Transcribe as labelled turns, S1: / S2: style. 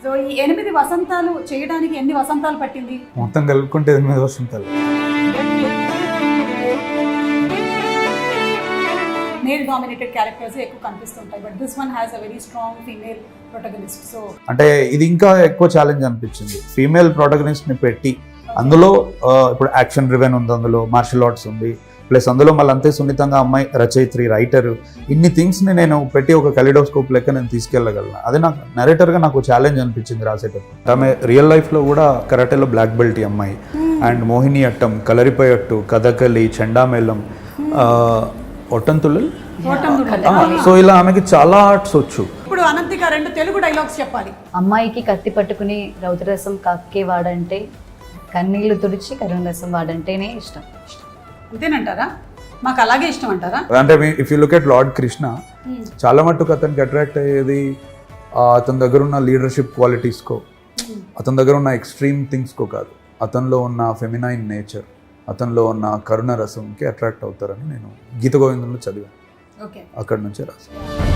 S1: So ఈ 8 వసంతాలు చేయడానికి ఎన్ని వసంతాలు పట్టింది?
S2: మొత్తం కలుపుకుంటే 8 వసంతాలు.
S1: మేల్ డామినేటెడ్ క్యారెక్టర్స్ ఎక్కువ కనిపిస్తుంటాయి, but this one has a very strong female protagonist. So
S2: అంటే ఇది ఇంకా ఎక్కువ ఛాలెంజ్ అనిపించింది. ఫీమేల్ ప్రొటగనిస్ట్ని పెట్టి అందులో ఇప్పుడు యాక్షన్ డ్రివెన్ ఉంది, అందులో మార్షల్ ఆర్ట్స్ ఉంది, ప్లస్ అందులో మళ్ళీ అంతే సున్నితంగా అమ్మాయి రచయిత్రి, రైటర్, ఇన్ని థింగ్స్ని నేను పెట్టి ఒక కలిడోస్కోప్ లెక్క నేను తీసుకెళ్ళగలను. అదే నాకు నరేటర్గా నాకు ఛాలెంజ్ అనిపించింది రాసేటప్పుడు. ఆమె రియల్ లైఫ్లో కూడా కరాటేలో బ్లాక్ బెల్ట్ అమ్మాయి, అండ్ మోహిని అట్టం, కలరిపయట్టు, కథకలి, చెండామేళం, ఒట్టంతులల్. సో ఇలా ఆమెకి చాలా ఆర్ట్స్ వచ్చు.
S1: ఇప్పుడు అనంతిక 2 తెలుగు డైలాగ్స్ చెప్పాలి.
S3: అమ్మాయికి కత్తి పట్టుకుని రౌద్రరసం కక్కే వాడంటే, కన్నీళ్లు తుడిచి కరుణరసం వాడంటేనే ఇష్టం.
S1: అంతేనంటారా? మాకు అలాగే ఇష్టం అంటారా?
S2: అంటే if you look at lord Krishna, చాలా మట్టుకు అతనికి అట్రాక్ట్ అయ్యేది అతని దగ్గర ఉన్న లీడర్షిప్ క్వాలిటీస్కో, అతని దగ్గర ఉన్న ఎక్స్ట్రీమ్ థింగ్స్కో కాదు, అతనిలో ఉన్న ఫెమినైన్ నేచర్, అతనిలో ఉన్న కరుణ రసంకి అట్రాక్ట్ అవుతారని నేను గీత గోవిందంలో చదివాను. అక్కడి నుంచే రాశాను.